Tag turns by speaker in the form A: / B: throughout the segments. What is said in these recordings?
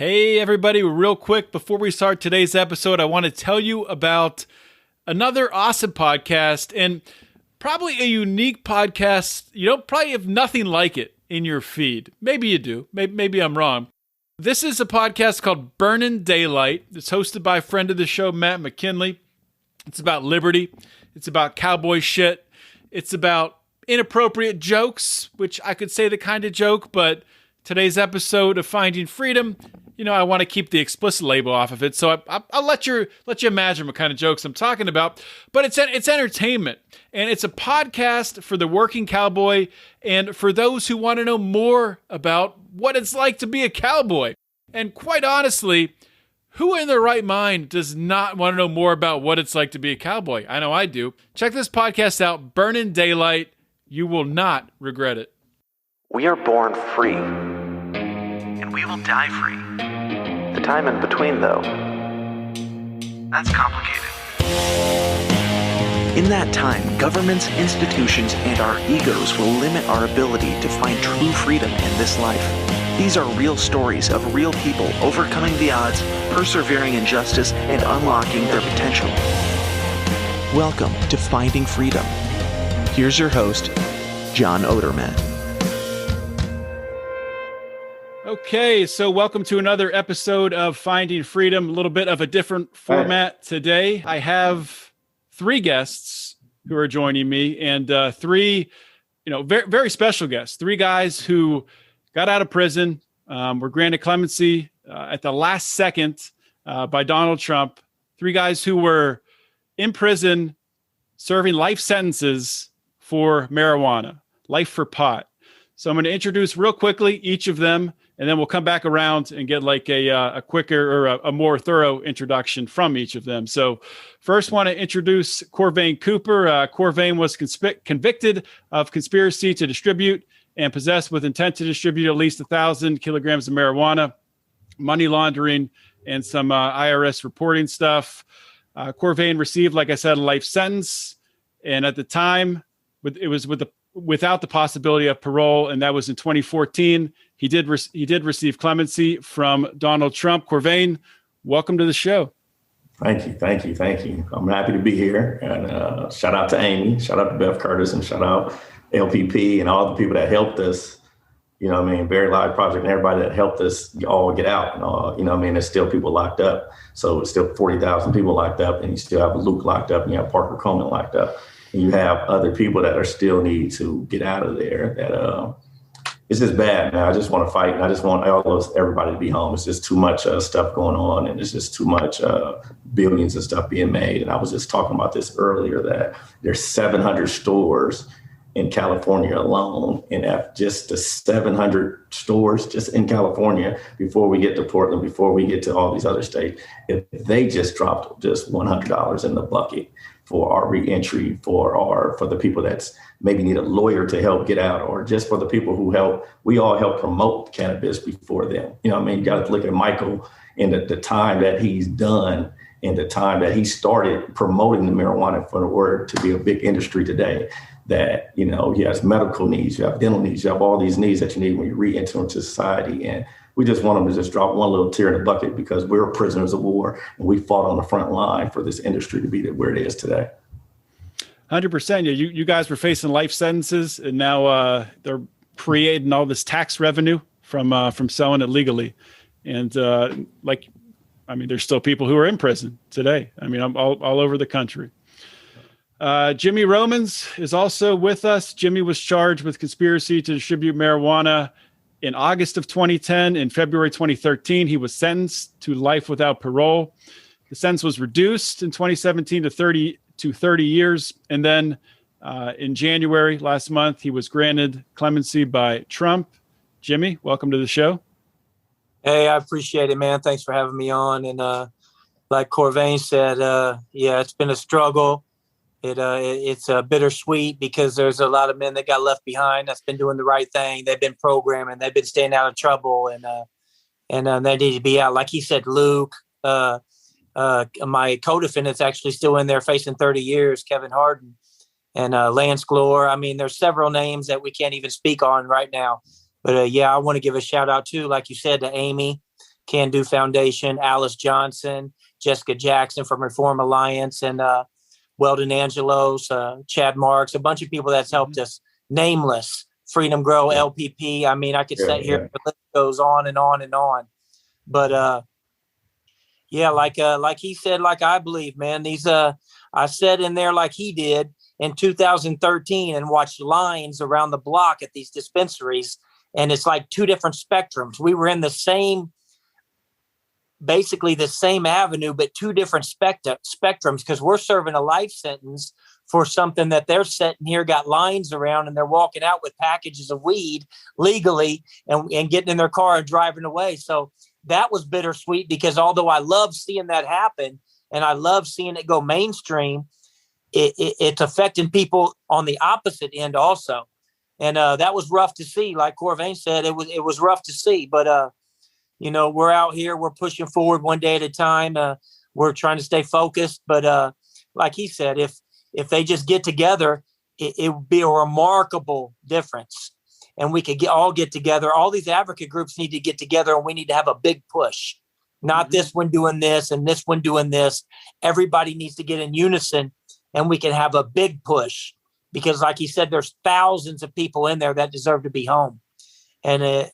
A: Hey everybody, real quick before we start today's episode, I want to tell you about another awesome podcast and probably a unique podcast. You don't probably have nothing like it in your feed. Maybe you do. Maybe I'm wrong. This is a podcast called Burnin' Daylight. It's hosted by a friend of the show, Matt McKinley. It's about liberty. It's about cowboy shit. It's about inappropriate jokes, which I could say the kind of joke, but today's episode of Finding Freedom, I want to keep the explicit label off of it, so I'll let you imagine what kind of jokes I'm talking about. But it's entertainment, and it's a podcast for the working cowboy and for those who want to know more about what it's like to be a cowboy. And quite honestly, who in their right mind does not want to know more about what it's like to be a cowboy? I know I do. Check this podcast out, Burnin' Daylight. You will not regret it.
B: We are born free, and we will die free. The time in between, though, that's complicated. In that time, governments, institutions, and our egos will limit our ability to find true freedom in this life. These are real stories of real people overcoming the odds, persevering in justice, and unlocking their potential. Welcome to Finding Freedom. Here's your host, John Odermatt.
A: Okay, so welcome to another episode of Finding Freedom, a little bit of a different format today. I have three guests who are joining me, and three, very, very special guests. Three guys who got out of prison, were granted clemency at the last second by Donald Trump. Three guys who were in prison serving life sentences for marijuana, life for pot. So I'm going to introduce real quickly each of them, and then we'll come back around and get like a quicker or a more thorough introduction from each of them. So first want to introduce Corvain Cooper. Corvain was convicted of conspiracy to distribute and possess with intent to distribute at least 1,000 kilograms of marijuana, money laundering, and some IRS reporting stuff. Corvain received, like I said, a life sentence. And at the time, it was without the possibility of parole, and that was in 2014. He did receive clemency from Donald Trump. Corvain, welcome to the show.
C: Thank you. I'm happy to be here. And shout out to Amy, shout out to Bev Curtis, and shout out LPP and all the people that helped us. Very Live Project and everybody that helped us all get out. And there's still people locked up. So it's still 40,000 people locked up, and you still have Luke locked up, and you have Parker Coleman locked up. And you have other people that are still need to get out of there. That it's just bad, man. I just want to fight, and I just want everybody to be home. It's just too much stuff going on, and it's just too much billions of stuff being made. And I was just talking about this earlier, that there's 700 stores in California alone, and at just the 700 stores just in California, before we get to Portland, before we get to all these other states, if they just dropped just $100 in the bucket for our reentry, for the people that's maybe need a lawyer to help get out, or just for the people we all help promote cannabis before them. You got to look at Michael and the time that he's done, and the time that he started promoting the marijuana for the word to be a big industry today. That, he has medical needs, you have dental needs, you have all these needs that you need when you re-enter into society. And we just want them to just drop one little tear in the bucket, because we're prisoners of war, and we fought on the front line for this industry to be where it is today.
A: 100%. Yeah, you guys were facing life sentences, and now they're creating all this tax revenue from selling it legally. And there's still people who are in prison today. I'm all over the country. Jimmy Romans is also with us. Jimmy was charged with conspiracy to distribute marijuana in August of 2010. In February 2013, he was sentenced to life without parole. The sentence was reduced in 2017 to 30 years. And then in January last month, he was granted clemency by Trump. Jimmy, welcome to the show.
D: Hey, I appreciate it, man. Thanks for having me on. And like Corvain said, it's been a struggle. It's bittersweet, because there's a lot of men that got left behind that's been doing the right thing. They've been programming. They've been staying out of trouble, and they need to be out. Like he said, Luke, my co-defendant's actually still in there facing 30 years, Kevin Harden, and Lance Glore. There's several names that we can't even speak on right now. But I want to give a shout out too, like you said, to Amy, Can Do Foundation, Alice Johnson, Jessica Jackson from Reform Alliance, and Weldon Angelos, Chad Marks, a bunch of people that's helped us. Nameless, Freedom Grow, LPP. I mean, I could sit here, the list goes on and on and on. But like he said, like I believe, man, these I sat in there like he did in 2013 and watched lines around the block at these dispensaries, and it's like two different spectrums. We were in basically the same avenue, but two different spectrums, because we're serving a life sentence for something that they're sitting here, got lines around, and they're walking out with packages of weed legally and getting in their car and driving away. So that was bittersweet, because although I love seeing that happen and I love seeing it go mainstream, it's affecting people on the opposite end also. And that was rough to see. Like Corvain said, it was rough to see, but we're out here, we're pushing forward one day at a time. We're trying to stay focused, but like he said, if they just get together, it would be a remarkable difference. And we could all get together. All these advocate groups need to get together, and we need to have a big push. Not this one doing this and this one doing this. Everybody needs to get in unison, and we can have a big push. Because like he said, there's thousands of people in there that deserve to be home. And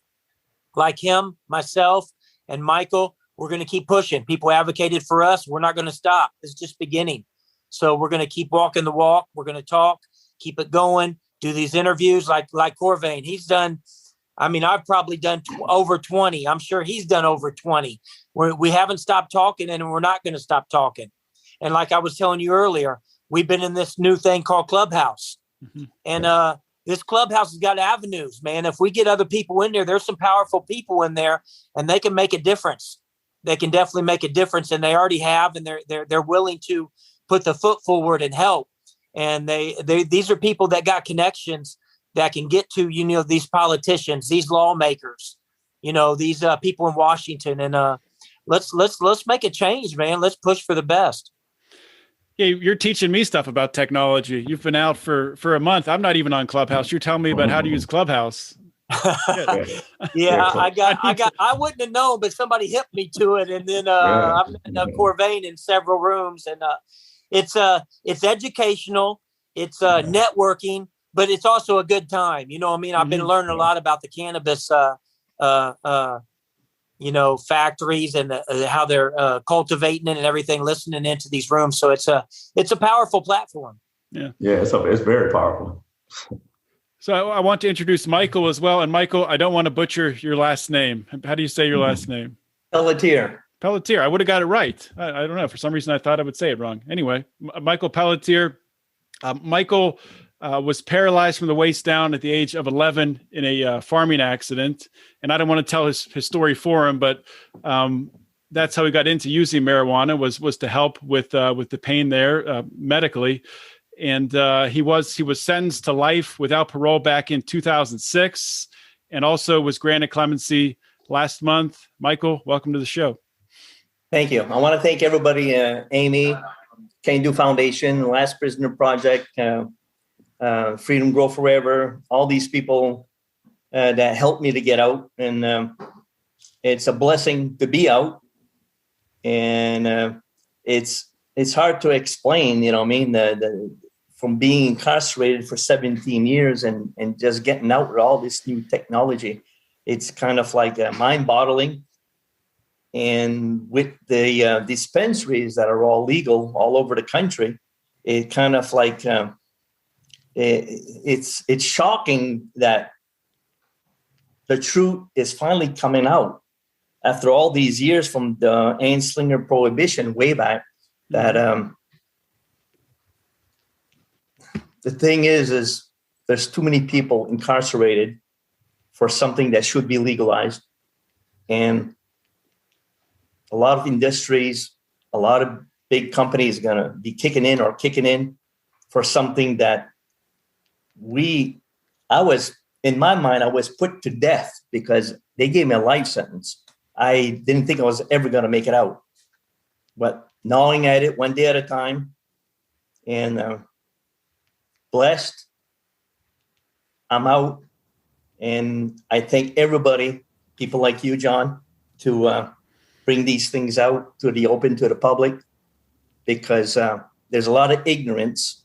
D: like him, myself, and Michael, we're going to keep pushing. People advocated for us. We're not going to stop. It's just beginning. So we're going to keep walking the walk. We're going to talk, keep it going, do these interviews like Corvain. He's done, I've probably done over 20. I'm sure he's done over 20. We haven't stopped talking, and we're not going to stop talking. And like I was telling you earlier, we've been in this new thing called Clubhouse. Mm-hmm. And this Clubhouse has got avenues, man. If we get other people in there, there's some powerful people in there, and they can make a difference. They can definitely make a difference, and they already have, and they're willing to put the foot forward and help. And these are people that got connections that can get to, these politicians, these lawmakers, these people in Washington. And let's make a change, man. Let's push for the best.
A: Yeah, you're teaching me stuff about technology. You've been out for a month. I'm not even on Clubhouse. You're telling me about how to use Clubhouse.
D: Yeah, I wouldn't have known, but somebody hit me to it. And then I've met Corvain in several rooms, and it's educational, it's networking, but it's also a good time. I've been learning a lot about the cannabis, factories and how they're cultivating it and everything, listening into these rooms. So it's a powerful platform.
C: Yeah, it's very powerful.
A: So I want to introduce Michael as well. And Michael, I don't want to butcher your last name. How do you say your last name?
E: Pelletier.
A: Pelletier. I would have got it right. I don't know. For some reason, I thought I would say it wrong. Anyway, Michael Pelletier. Michael was paralyzed from the waist down at the age of 11 in a farming accident. And I don't want to tell his story for him, but that's how he got into using marijuana was to help with the pain there medically. And he was sentenced to life without parole back in 2006, and also was granted clemency last month. Michael, welcome to the show.
E: Thank you. I want to thank everybody, Amy, Can Do Foundation, Last Prisoner Project, Freedom Grow Forever, all these people that helped me to get out. And it's a blessing to be out. And it's hard to explain, from being incarcerated for 17 years and just getting out with all this new technology. It's kind of like mind-boggling. And with the dispensaries that are all legal all over the country, it kind of like it's shocking that the truth is finally coming out after all these years from the Anslinger prohibition way back. That the thing is there's too many people incarcerated for something that should be legalized. And a lot of industries, a lot of big companies are going to be kicking in for something that I was put to death because they gave me a life sentence. I didn't think I was ever going to make it out, but gnawing at it one day at a time, and blessed, I'm out. And I thank everybody, people like you, John, to bring these things out to the open, to the public, because there's a lot of ignorance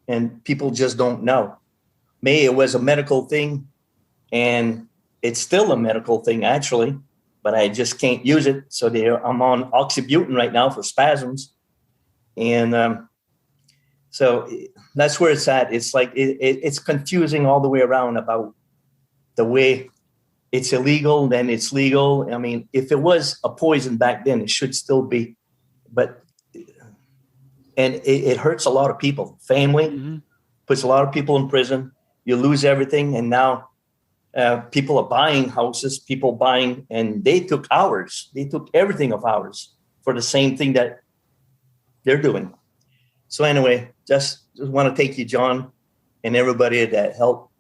E: and people just don't know. Maybe it was a medical thing, and it's still a medical thing, actually, but I just can't use it. So I'm on oxybutynin right now for spasms. And so that's where it's at. It's like it's confusing all the way around about the way it's illegal, then it's legal. I mean, if it was a poison back then, it should still be. But and it hurts a lot of people. Family, puts a lot of people in prison. You lose everything. And now people are buying houses, and they took ours. They took everything of ours for the same thing that they're doing. So anyway, just want to thank you, John, and everybody that helped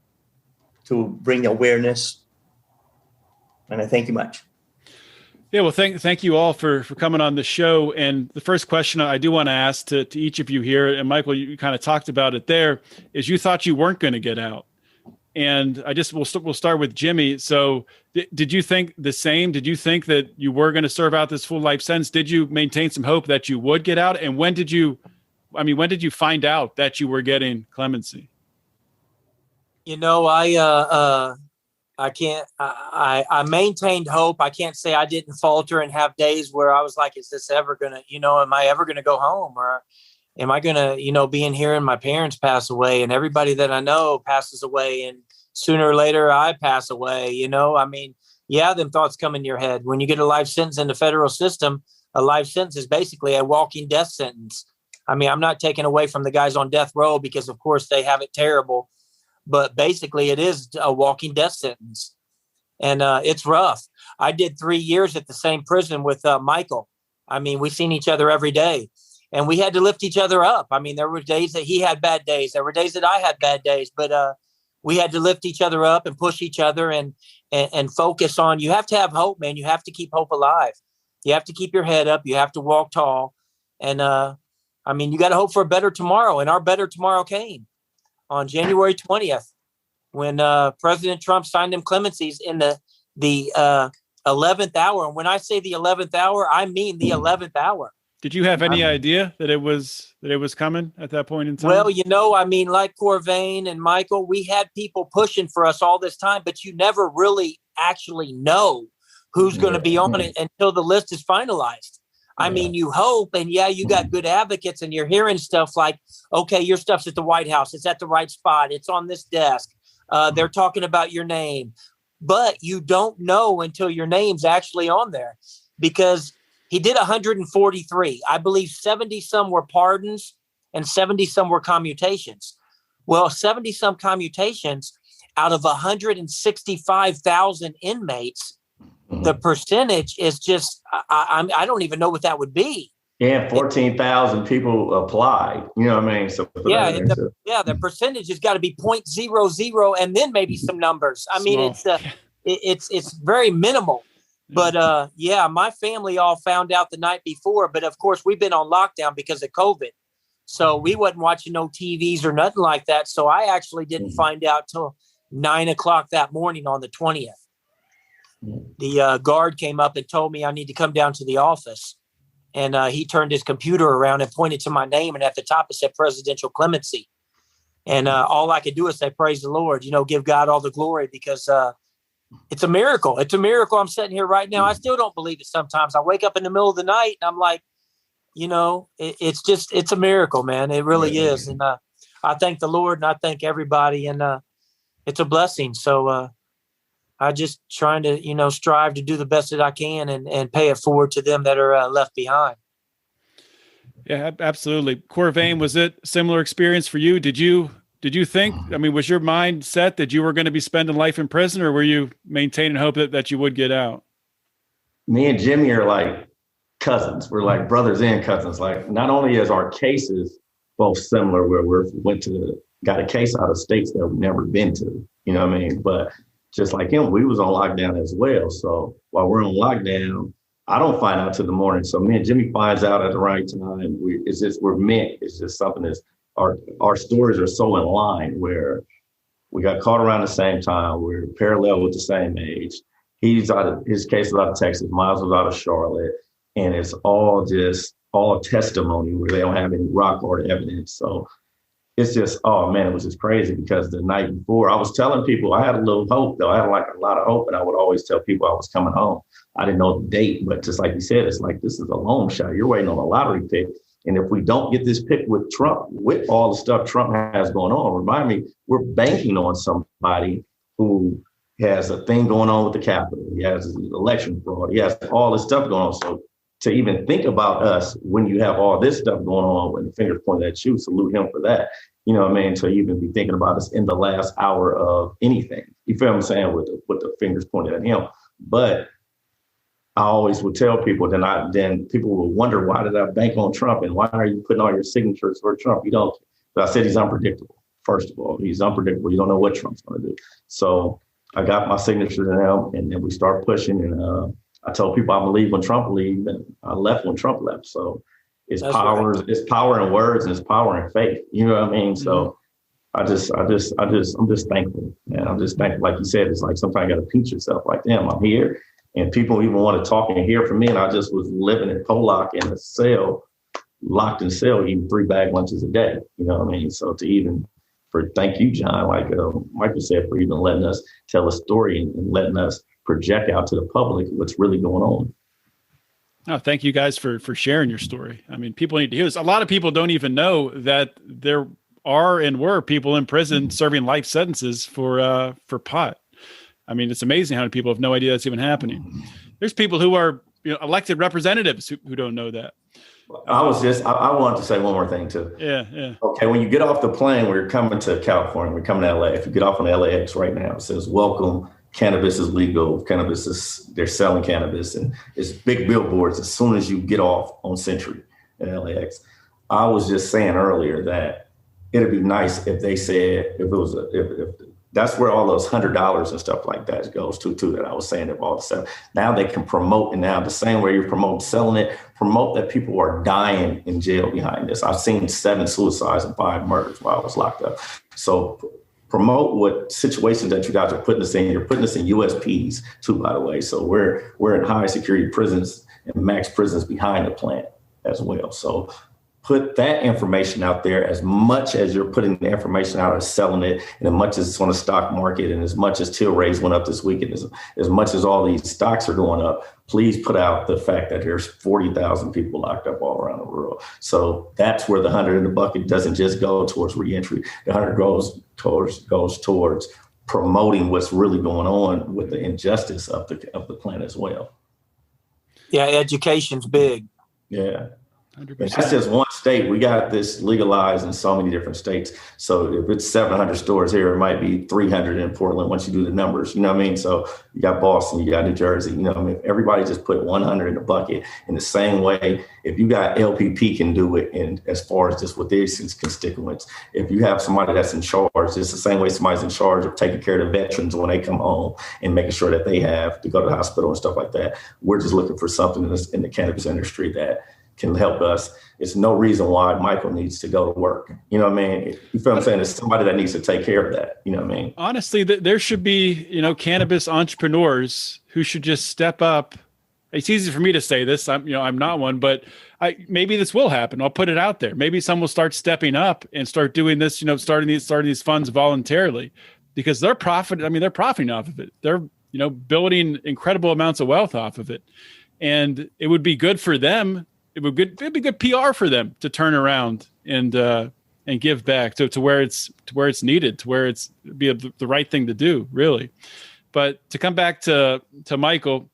E: to bring awareness. And I thank you much.
A: Yeah, well, thank you all for coming on the show. And the first question I do want to ask to each of you here, and Michael, you kind of talked about it there, is you thought you weren't going to get out. And we'll start with Jimmy. So did you think the same? Did you think that you were going to serve out this full life sentence? Did you maintain some hope that you would get out? And when did you find out that you were getting clemency?
D: You know, I maintained hope. I can't say I didn't falter and have days where I was like, is this ever going to, am I ever going to go home? Or am I going to, be in here and my parents pass away and everybody that I know passes away and sooner or later I pass away, them thoughts come in your head. When you get a life sentence in the federal system, a life sentence is basically a walking death sentence. I mean, I'm not taking away from the guys on death row because, of course, they have it terrible. But basically, it is a walking death sentence. And it's rough. I did 3 years at the same prison with Michael. I mean, we've seen each other every day. And we had to lift each other up. I mean, there were days that he had bad days. There were days that I had bad days. But we had to lift each other up and push each other and focus on. You have to have hope, man. You have to keep hope alive. You have to keep your head up. You have to walk tall. And you got to hope for a better tomorrow. And our better tomorrow came on January 20th when President Trump signed them clemencies in the 11th hour. And when I say the 11th hour, I mean the 11th hour.
A: Did you have any idea that it was coming at that point in time?
D: Well, like Corvain and Michael, we had people pushing for us all this time, but you never really actually know who's going to be on it until the list is finalized. I mean, you hope, and you got good advocates, and you're hearing stuff like, okay, your stuff's at the White House. It's at the right spot. It's on this desk. They're talking about your name. But you don't know until your name's actually on there, because he did 143. I believe 70-some were pardons and 70-some were commutations. Well, 70-some commutations out of 165,000 inmates, the percentage is just, I don't even know what that would be.
C: Yeah, 14,000 people applied. You know what I mean? So
D: the percentage has got to be 0.00 and then maybe some numbers. I mean, it's very minimal. But my family all found out the night before. But of course, we've been on lockdown because of COVID. So we wasn't watching no TVs or nothing like that. So I actually didn't find out till 9:00 that morning on the 20th. The guard came up and told me I need to come down to the office. And he turned his computer around and pointed to my name. And at the top, it said presidential clemency. And all I could do is say, praise the Lord, give God all the glory, because it's a miracle. It's a miracle. I'm sitting here right now. I still don't believe it sometimes. I wake up in the middle of the night and I'm like, it's a miracle, man. It really is. And I thank the Lord and I thank everybody. And it's a blessing. So I just trying to, strive to do the best that I can and pay it forward to them that are left behind.
A: Yeah, absolutely. Corvain, was it a similar experience for you? Did you think, was your mind set that you were going to be spending life in prison, or were you maintaining hope that you would get out?
C: Me and Jimmy are like cousins. We're like brothers and cousins. Like, not only is our cases both similar, where got a case out of states that we've never been to, but just like him, we was on lockdown as well. So while we're on lockdown, I don't find out till the morning. So me and Jimmy finds out at the right time. We're meant. It's just something that's, our stories are so in line, where we got caught around the same time. We're parallel with the same age. His case was out of Texas. Miles was out of Charlotte. and it's all testimony where they don't have any rock or evidence. So it's just, oh man, it was just crazy because the night before I was telling people I had a little hope though. I had like a lot of hope, and I would always tell people I was coming home. I didn't know the date, but just like you said, it's like, this is a long shot. You're waiting on a lottery pick. And if we don't get this pick with Trump, with all the stuff Trump has going on, remind me, we're banking on somebody who has a thing going on with the Capitol. He has election fraud. He has all this stuff going on. So to even think about us when you have all this stuff going on, when the finger's pointed at you, salute him for that. You know what I mean? To even be thinking about us in the last hour of anything. You feel what I'm saying? With the fingers pointed at him. But I always would tell people, then people will wonder, why did I bank on Trump? And why are you putting all your signatures for Trump? You don't. But I said he's unpredictable. First of all, he's unpredictable. You don't know what Trump's going to do. So I got my signature to him, and then we start pushing. And I told people I'm gonna leave when Trump leave, and I left when Trump left. So it's power, right. It's power in words, and it's power in faith. You know what I mean? Mm-hmm. So I'm just thankful, man. I'm just thankful. Like you said, it's like sometimes you got to pinch yourself. Like, damn, I'm here. And people even want to talk and hear from me. And I just was living in Pollock in a cell, locked in a cell, eating 3 bag lunches a day. You know what I mean? So thank you, John, like Michael said, for even letting us tell a story and letting us project out to the public what's really going on.
A: Oh, thank you guys for sharing your story. I mean, people need to hear this. A lot of people don't even know that there are and were people in prison serving life sentences for pot. I mean, it's amazing how many people have no idea that's even happening. There's people who are elected representatives who don't know that.
C: I wanted to say one more thing too.
A: Yeah.
C: Okay, when you get off the plane, we're coming to California, we're coming to LA. If you get off on LAX right now, it says, welcome, cannabis is legal. They're selling cannabis, and it's big billboards as soon as you get off on Century in LAX. I was just saying earlier that it'd be nice if they said, if that's where all those $100 and stuff like that goes to too, that I was saying of all the stuff. Now they can promote, and now the same way you promote selling it, promote that people are dying in jail behind this. I've seen 7 suicides and 5 murders while I was locked up. So promote what situations that you guys are putting us in. You're putting us in USPs too, by the way. So we're in high security prisons and max prisons behind the plant as well. So put that information out there as much as you're putting the information out as selling it, and as much as it's on the stock market, and as much as Tilray's went up this week, and as much as all these stocks are going up, please put out the fact that there's 40,000 people locked up all around the world. So that's where the 100 in the bucket doesn't just go towards reentry. The 100 goes towards promoting what's really going on with the injustice of the planet as well.
D: Yeah, education's big.
C: Yeah.
A: 100%.
C: And that's just one state. We got this legalized in so many different states. So if it's 700 stores here, it might be 300 in Portland once you do the numbers. You know what I mean? So you got Boston, you got New Jersey. You know what I mean? If everybody just put 100 in the bucket in the same way, if you got LPP can do it, and as far as just with their constituents, if you have somebody that's in charge, it's the same way somebody's in charge of taking care of the veterans when they come home and making sure that they have to go to the hospital and stuff like that. We're just looking for something in the cannabis industry that can help us. It's no reason why Michael needs to go to work. You know what I mean? You feel what I'm saying? It's somebody that needs to take care of that. You know what I mean?
A: Honestly, there should be, cannabis entrepreneurs who should just step up. It's easy for me to say this. I'm not one, but maybe this will happen. I'll put it out there. Maybe some will start stepping up and start doing this, starting these funds voluntarily, because they're profiting off of it. They're, building incredible amounts of wealth off of it. And it would be good for them. It'd be good PR for them to turn around and give back to where it's needed, to where it's be the right thing to do, really. But to come back to Michael,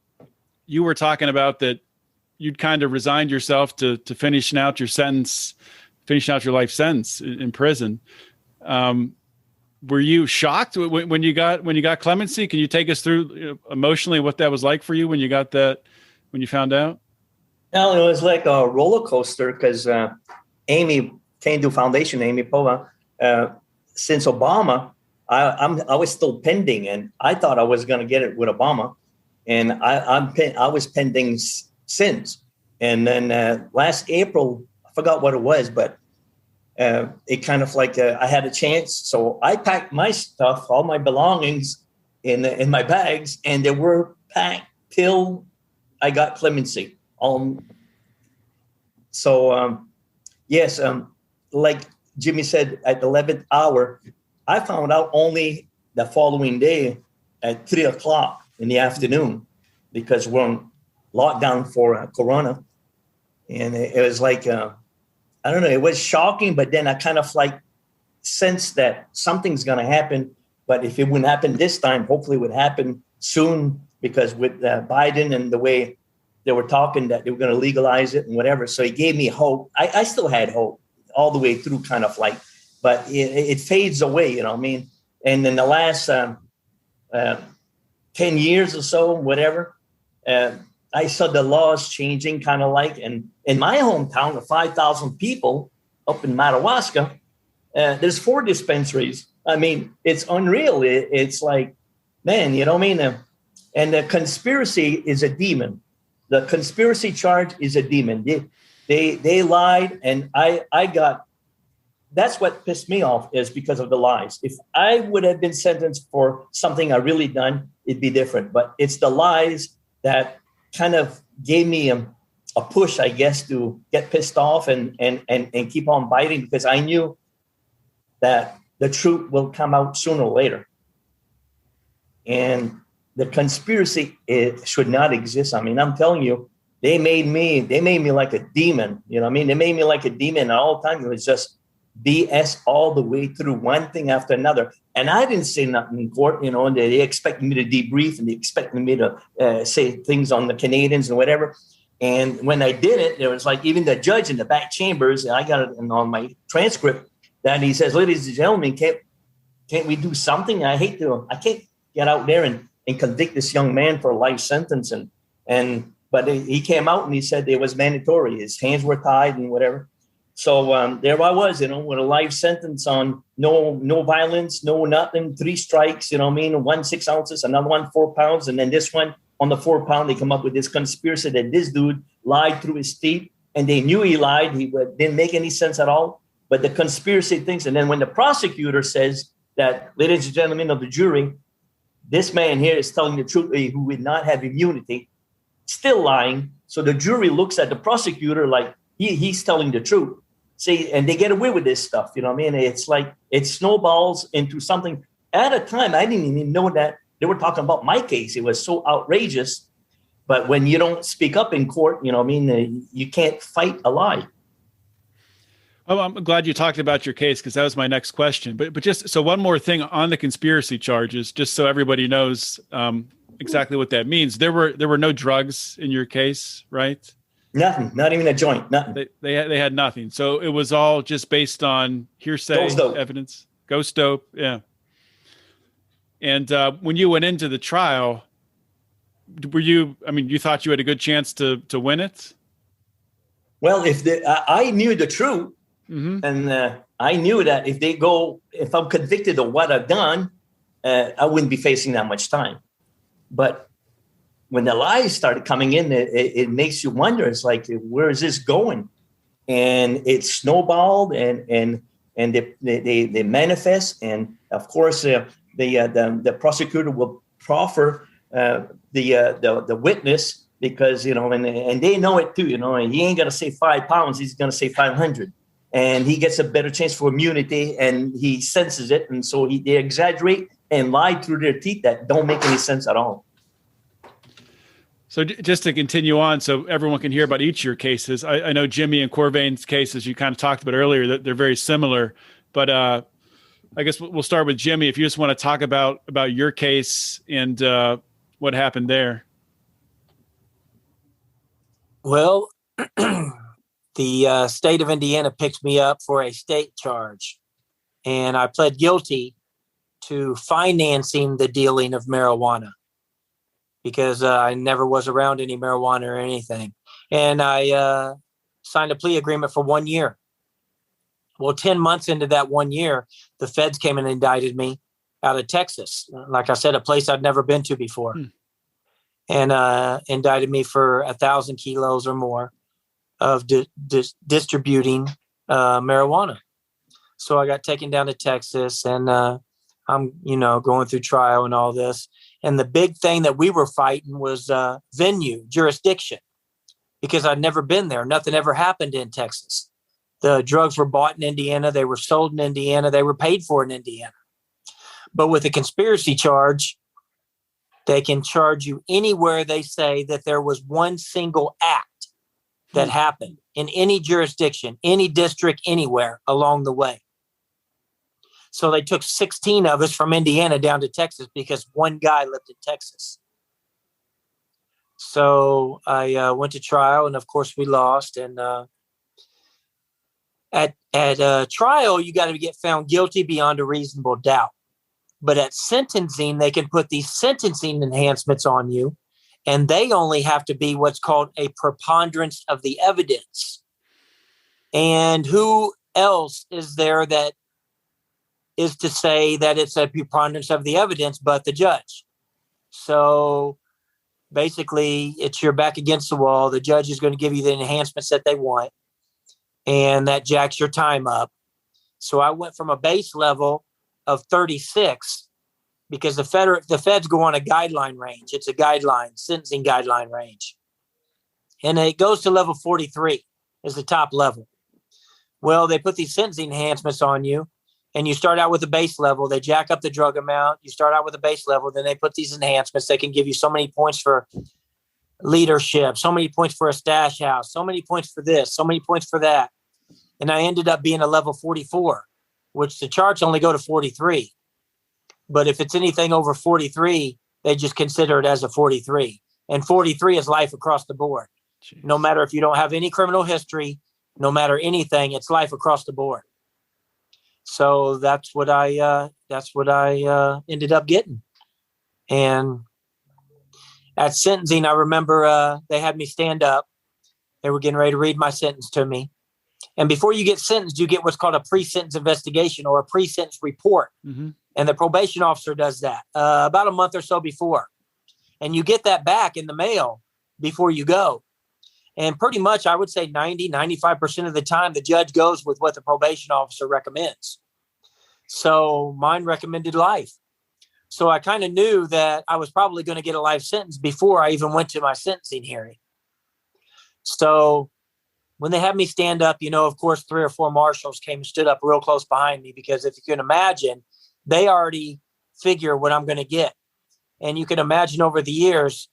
A: you were talking about that you'd kind of resigned yourself to finishing out your life sentence in prison. Were you shocked when you got clemency? Can you take us through emotionally what that was like for you when you found out?
E: Well, it was like a roller coaster because Amy Can't Do Foundation, Amy Pola, since Obama, I was still pending, and I thought I was going to get it with Obama, and I was pending since. And then last April, I forgot what it was, but it kind of like I had a chance, so I packed my stuff, all my belongings, in my bags, and they were packed till I got clemency. Yes, like Jimmy said, at the 11th hour, I found out only the following day at 3:00 in the afternoon, because we're on lockdown for Corona. And it was like, I don't know, it was shocking, but then I kind of like sensed that something's going to happen. But if it wouldn't happen this time, hopefully it would happen soon, because with Biden and the way they were talking that they were going to legalize it and whatever. So it gave me hope. I still had hope all the way through, kind of like, but it fades away, you know what I mean? And in the last 10 years or so, whatever, I saw the laws changing, kind of like, and in my hometown of 5,000 people up in Madawaska, there's 4 dispensaries. I mean, it's unreal. It's like, man, you know what I mean? And the conspiracy is a demon. The conspiracy charge is a demon. They lied, and I got, that's what pissed me off, is because of the lies. If I would have been sentenced for something I really done, it'd be different. But it's the lies that kind of gave me a push, I guess, to get pissed off and keep on biting, because I knew that the truth will come out sooner or later. And the conspiracy, it should not exist. I mean, I'm telling you, they made me like a demon. You know what I mean? They made me like a demon, and all the time it was just BS all the way through, one thing after another. And I didn't say nothing in court, you know, and they expected me to debrief, and they expected me to say things on the Canadians and whatever. And when I did it, there was like, even the judge in the back chambers, and I got it on my transcript, that he says, "Ladies and gentlemen, can't we do something? I can't get out there and convict this young man for a life sentence." But he came out and he said it was mandatory. His hands were tied and whatever. So there I was, you know, with a life sentence on no violence, no nothing, 3 strikes, you know what I mean? 1 6 ounces, another one 4 pounds. And then this one on the 4 pound, they come up with this conspiracy that this dude lied through his teeth, and they knew he lied. He didn't make any sense at all. But the conspiracy things. And then when the prosecutor says that, ladies and gentlemen of the jury, this man here is telling the truth, who would not have immunity, still lying. So the jury looks at the prosecutor like he's telling the truth. See, and they get away with this stuff. You know what I mean? It's like it snowballs into something. At a time, I didn't even know that they were talking about my case. It was so outrageous. But when you don't speak up in court, you know what I mean? You can't fight a lie.
A: Oh, I'm glad you talked about your case, because that was my next question. But just so one more thing on the conspiracy charges, just so everybody knows exactly what that means. There were no drugs in your case, right?
E: Nothing, not even a joint, nothing.
A: They had nothing. So it was all just based on hearsay evidence. Ghost dope, yeah. And when you went into the trial, you thought you had a good chance to win it?
E: Well, I knew the truth. Mm-hmm. And I knew that if I'm convicted of what I've done, I wouldn't be facing that much time. But when the lies started coming in, it makes you wonder. It's like, where is this going? And it snowballed, and they manifest. And of course, the prosecutor will proffer the witness, because, you know, and they know it too. You know, and he ain't gonna say 5 pounds; he's gonna say 500. And he gets a better chance for immunity, and he senses it. And so they exaggerate and lie through their teeth that don't make any sense at all.
A: So just to continue on, so everyone can hear about each of your cases. I know Jimmy and Corvain's cases, you kind of talked about earlier, that they're very similar. But I guess we'll start with Jimmy, if you just want to talk about your case and what happened there.
D: Well, the state of Indiana picked me up for a state charge, and I pled guilty to financing the dealing of marijuana, because I never was around any marijuana or anything. And I signed a plea agreement for 1 year. Well, 10 months into that 1 year, the feds came and indicted me out of Texas. Like I said, a place I'd never been to before. And indicted me for 1,000 kilos or more of distributing marijuana. So I got taken down to Texas, and I'm, going through trial and all this. And the big thing that we were fighting was venue, jurisdiction. because I'd never been there. Nothing ever happened in Texas. The drugs were bought in Indiana. They were sold in Indiana. They were paid for in Indiana. But with a conspiracy charge, they can charge you anywhere they say that there was one single act that happened in any jurisdiction, any district, anywhere along the way. So they took 16 of us from Indiana down to Texas because one guy lived in Texas. So I went to trial, and of course we lost. And at trial, you got to get found guilty beyond a reasonable doubt. But at sentencing, they can put these sentencing enhancements on you, and they only have to be what's called a preponderance of the evidence. And who else is there that is to say that it's a preponderance of the evidence but the judge? So basically, it's your back against the wall. The judge is going to give you the enhancements that they want, and that jacks your time up. So I went from a base level of 36 because the feds go on a guideline range. It's a sentencing guideline range. And it goes to level 43 is the top level. Well, they put these sentencing enhancements on you, and you start out with a base level. They jack up the drug amount. You start out with a base level. Then they put these enhancements. They can give you so many points for leadership, so many points for a stash house, so many points for this, so many points for that. And I ended up being a level 44, which the charts only go to 43. But if it's anything over 43, they just consider it as a 43. And 43 is life across the board. Jeez. No matter if you don't have any criminal history, no matter anything, it's life across the board. So that's what I ended up getting. And at sentencing, I remember they had me stand up. They were getting ready to read my sentence to me. And before you get sentenced, you get what's called a pre-sentence investigation or a pre-sentence report. Mm-hmm. And the probation officer does that about a month or so before. And you get that back in the mail before you go. And pretty much, I would say 95% of the time, the judge goes with what the probation officer recommends. So mine recommended life. So I kind of knew that I was probably going to get a life sentence before I even went to my sentencing hearing. So when they had me stand up, of course, 3 or 4 marshals came and stood up real close behind me because if you can imagine, they already figure what I'm going to get. And you can imagine over the years,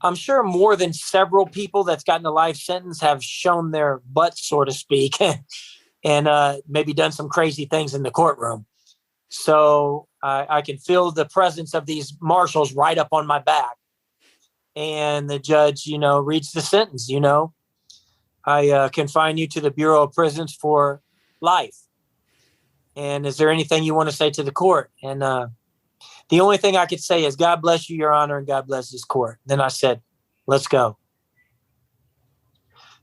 D: I'm sure more than several people that's gotten a life sentence have shown their butts, so to speak, and maybe done some crazy things in the courtroom. So I can feel the presence of these marshals right up on my back. And the judge, reads the sentence, I confine you to the Bureau of Prisons for life. And is there anything you want to say to the court? And the only thing I could say is, God bless you, Your Honor, and God bless this court. Then I said, let's go.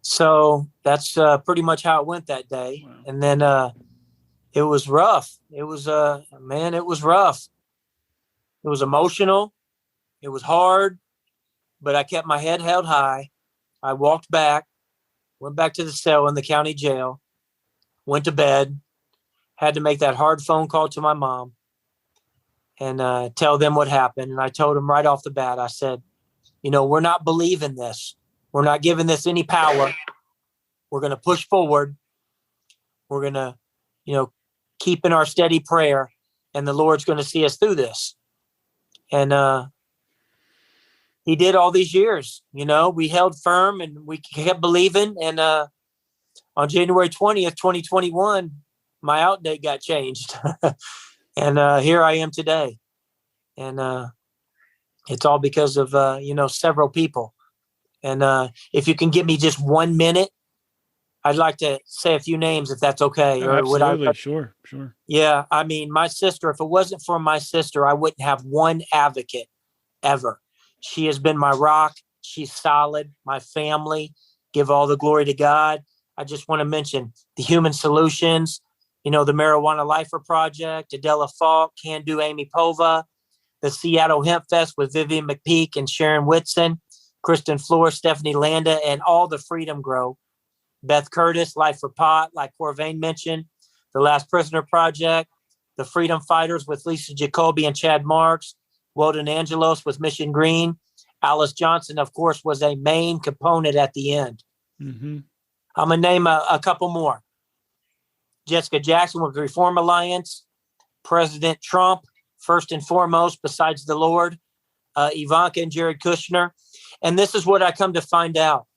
D: So that's pretty much how it went that day. Wow. And then it was rough. It was, it was rough. It was emotional. It was hard, but I kept my head held high. I walked back, went back to the cell in the county jail, went to bed, had to make that hard phone call to my mom and tell them what happened. And I told them right off the bat, I said, we're not believing this. We're not giving this any power. We're going to push forward. We're going to, keep in our steady prayer, and the Lord's going to see us through this. And he did all these years. We held firm and we kept believing. And on January 20th, 2021, my out date got changed. And here I am today. And it's all because of, several people. And if you can give me just 1 minute, I'd like to say a few names, if that's okay.
A: Oh, absolutely. Sure.
D: Yeah. I mean, my sister, if it wasn't for my sister, I wouldn't have one advocate ever. She has been my rock. She's solid. My family, give all the glory to God. I just want to mention the Human Solutions, the Marijuana Lifer Project, Adela Falk, Can Do Amy Pova, the Seattle Hemp Fest with Vivian McPeak and Sharon Whitson, Kristen Floor, Stephanie Landa, and all the Freedom Grow. Beth Curtis, Life for Pot, like Corvain mentioned, the Last Prisoner Project, the Freedom Fighters with Lisa Jacoby and Chad Marks, Woden Angelos with Mission Green, Alice Johnson, of course, was a main component at the end.
A: Mm-hmm.
D: I'm going to name a couple more. Jessica Jackson with the Reform Alliance, President Trump, first and foremost, besides the Lord, Ivanka and Jared Kushner. And this is what I come to find out.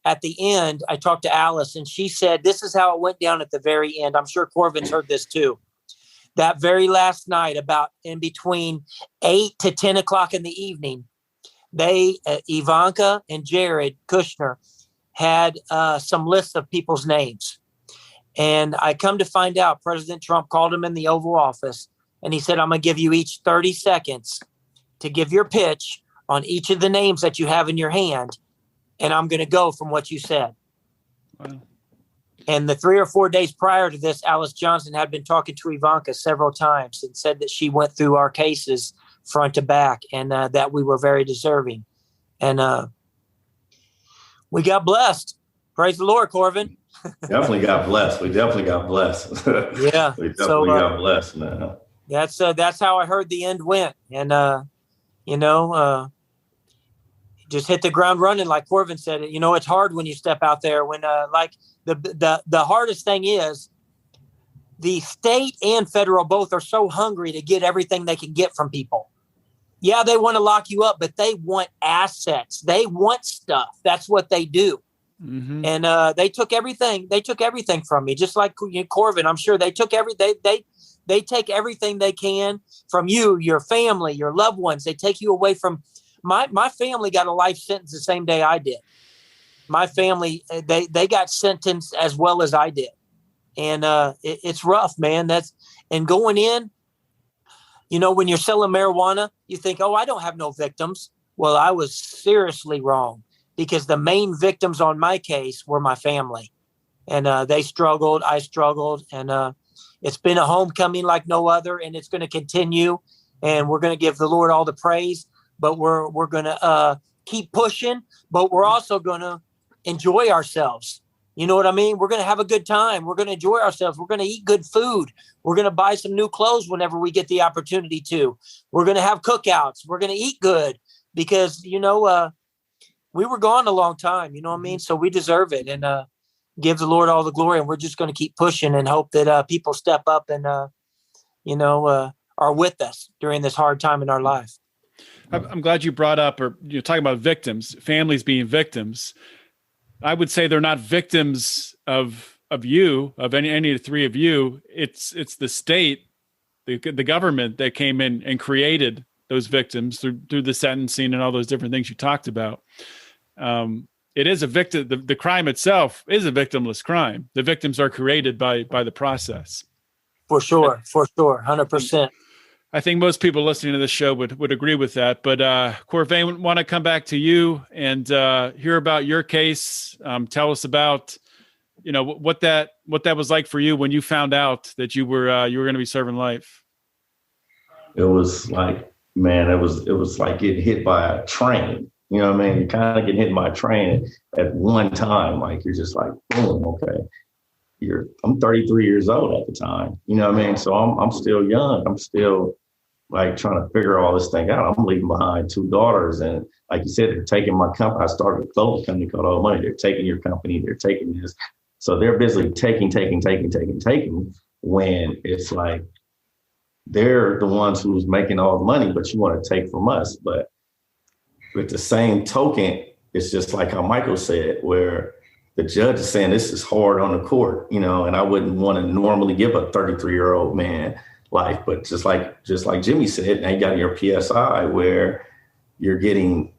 D: At the end, I talked to Alice, and she said, this is how it went down at the very end. I'm sure Corvain's heard this too. That very last night, about in between 8 to 10 o'clock in the evening, they, Ivanka and Jared Kushner, had some lists of people's names. And I come to find out President Trump called him in the Oval Office, and he said, I'm going to give you each 30 seconds to give your pitch on each of the names that you have in your hand. And I'm going to go from what you said.
A: Wow.
D: And the 3 or 4 days prior to this, Alice Johnson had been talking to Ivanka several times and said that she went through our cases front to back, and that we were very deserving. And we got blessed. Praise the Lord, Corvain.
C: Definitely got blessed. We definitely got blessed.
D: Yeah.
C: We definitely got blessed, man.
D: That's how I heard the end went. And, just hit the ground running, like Corvain said. It's hard when you step out there. When like the hardest thing is the state and federal both are so hungry to get everything they can get from people. Yeah, they want to lock you up, but they want assets. They want stuff. That's what they do. Mm-hmm. And they took everything. They took everything from me, just like Corvain. I'm sure they took they take everything they can from you, your family, your loved ones. They take you away from. My family got a life sentence the same day I did. My family, they got sentenced as well as I did. And it's rough, man. And going in, when you're selling marijuana, you think, oh, I don't have no victims. Well, I was seriously wrong, because the main victims on my case were my family. And they struggled. I struggled. And it's been a homecoming like no other. And it's going to continue. And we're going to give the Lord all the praise. But we're going to keep pushing, but we're also going to enjoy ourselves. You know what I mean? We're going to have a good time. We're going to enjoy ourselves. We're going to eat good food. We're going to buy some new clothes whenever we get the opportunity to. We're going to have cookouts. We're going to eat good because, we were gone a long time. You know what I mean? So we deserve it, and give the Lord all the glory. And we're just going to keep pushing and hope that people step up and, are with us during this hard time in our life.
A: I'm glad you brought up, or you're talking about victims, families being victims. I would say they're not victims of you, of any of the three of you. It's the state, the government that came in and created those victims through the sentencing and all those different things you talked about. It is a victim. The crime itself is a victimless crime. The victims are created by the process.
D: For sure, 100%.
A: I think most people listening to this show would agree with that. But Corvain, want to come back to you and hear about your case. Tell us about, what that was like for you when you found out that you were going to be serving life.
C: It was like, man, it was like getting hit by a train. You know what I mean? You kind of get hit by a train at one time. Like you're just like, boom, okay. I'm 33 years old at the time. You know what I mean? So I'm still young. I'm still like trying to figure all this thing out. I'm leaving behind 2 daughters. And like you said, they're taking my company. I started a clothing company called Old Money. They're taking your company. They're taking this. So they're busy taking when it's like they're the ones who's making all the money, but you want to take from us. But with the same token, it's just like how Michael said, where the judge is saying this is hard on the court, and I wouldn't want to normally give a 33-year-old man life, but just like Jimmy said, now you got your PSI where you're getting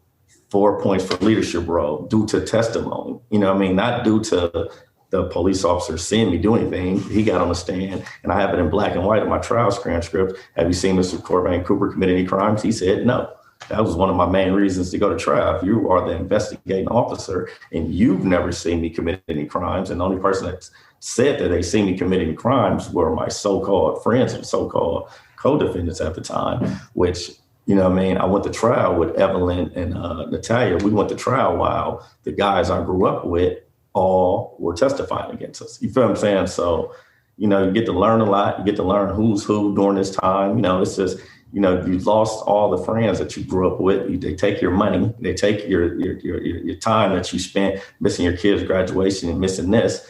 C: 4 points for leadership role due to testimony, not due to the police officer seeing me do anything. He got on the stand, and I have it in black and white in my trial transcript. Have you seen Mr. Corvain Cooper commit any crimes? He said no. That was one of my main reasons to go to trial. If you are the investigating officer and you've never seen me commit any crimes, and the only person that said that they seen me committing crimes were my so-called friends and so-called co-defendants at the time, which, I went to trial with Evelyn and Natalia. We went to trial while the guys I grew up with all were testifying against us. You feel what I'm saying? So, you get to learn a lot. You get to learn who's who during this time. It's just, you lost all the friends that you grew up with. They take your money, they take your time that you spent missing your kids' graduation and missing this.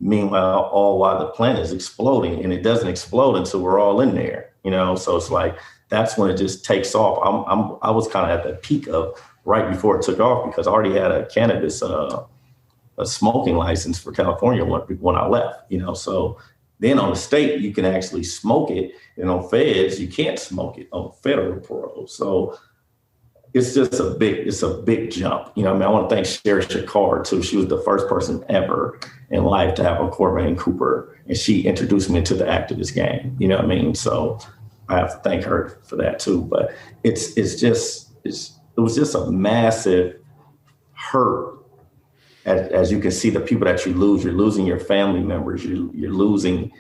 C: Meanwhile, all while the planet is exploding, and it doesn't explode until we're all in there, So it's like, that's when it just takes off. I was kind of at the peak of right before it took off, because I already had a cannabis, a smoking license for California when I left, So then on the state, you can actually smoke it, and on feds, you can't smoke it on federal parole. So it's just a big jump. I want to thank Sherry Shakar too. She was the first person ever in life to have a Corvain Cooper, and she introduced me to the activist game. So I have to thank her for that too. But it was just a massive hurt. As you can see, the people that you lose, you're losing your family members, you're losing.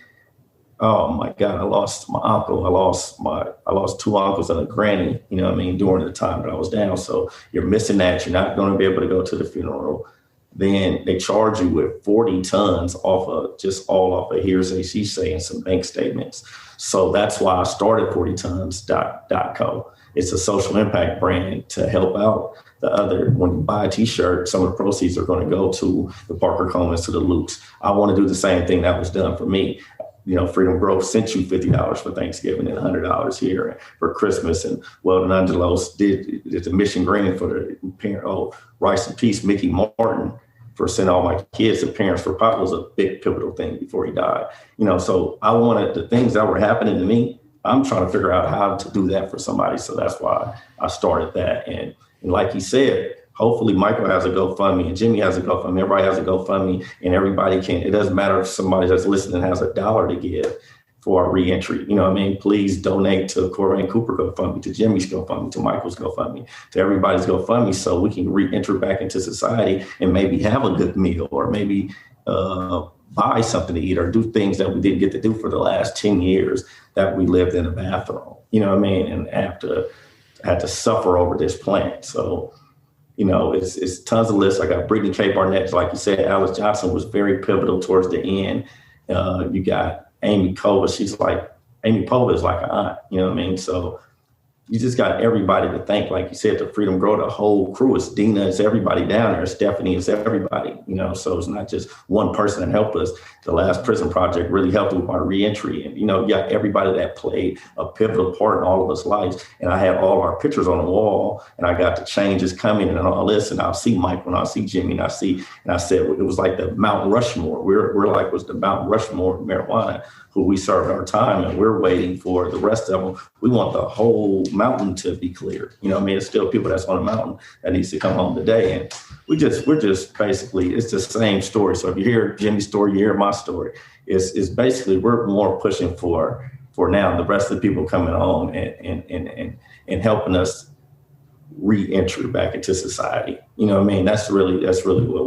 C: Oh my God, I lost my uncle. I lost two uncles and a granny, during the time that I was down. So you're missing that. You're not going to be able to go to the funeral. Then they charge you with 40 tons off of hearsay, shearsay, and some bank statements. So that's why I started 40tons.co. It's a social impact brand to help out the other. When you buy a T-shirt, some of the proceeds are going to go to the Parker Colemans, to the Lukes. I want to do the same thing that was done for me. Freedom Grove sent you $50 for Thanksgiving and $100 here for Christmas. And Weldon Angelos did the Mission Green for the parent. Rice and Peace, Mickey Martin, for sending all my kids to Parents for Pop was a big pivotal thing before he died. So I wanted the things that were happening to me. I'm trying to figure out how to do that for somebody. So that's why I started that. And like he said, hopefully Michael has a GoFundMe and Jimmy has a GoFundMe. Everybody has a GoFundMe, and everybody can. It doesn't matter if somebody that's listening has $1 to give for a reentry. Please donate to Corvain Cooper GoFundMe, to Jimmy's GoFundMe, to Michael's GoFundMe, to everybody's GoFundMe, so we can re-enter back into society and maybe have a good meal, or maybe buy something to eat, or do things that we didn't get to do for the last 10 years that we lived in a bathroom, and had to suffer over this plant. So, it's tons of lists. I got Brittany K. Barnett, like you said. Alice Johnson was very pivotal towards the end. You got Amy Pova. Amy Pova is like an aunt, So you just got everybody to thank. Like you said, the Freedom Grow, the whole crew. It's Dina, it's everybody down there. Stephanie, it's everybody, So it's not just one person that helped us. The Last Prison Project really helped with my reentry. And, you got everybody that played a pivotal part in all of us' lives. And I had all our pictures on the wall, and I got the changes coming and all this. And I'll see Michael, and I'll see Jimmy, and I said, it was like the Mount Rushmore. We're like, was the Mount Rushmore of marijuana, who we served our time, and we're waiting for the rest of them. We want the whole mountain to be cleared. It's still people that's on the mountain that needs to come home today. And we're just basically, it's the same story. So if you hear Jimmy's story, you hear my story. It's basically, we're more pushing for now the rest of the people coming home and helping us re-enter back into society. That's really what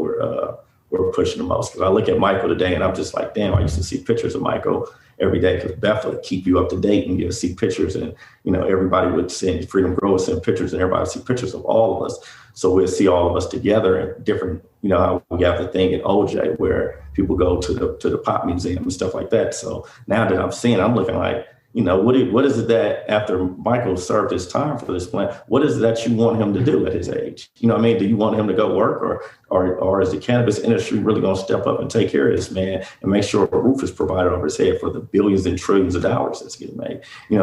C: we're pushing the most. Because I look at Michael today and I'm just like, damn, I used to see pictures of Michael every day, because Beth would keep you up to date and you would see pictures, and everybody would send, Freedom Grow would send pictures, and everybody would see pictures of all of us. So we'll see all of us together in different, how we have the thing at OJ where people go to the pop museum and stuff like that. So now that I'm seeing, I'm looking like, what is it that after Michael served his time for this plant, what is it that you want him to do at his age? Do you want him to go work, or is the cannabis industry really going to step up and take care of this man and make sure a roof is provided over his head for the billions and trillions of dollars that's getting made? And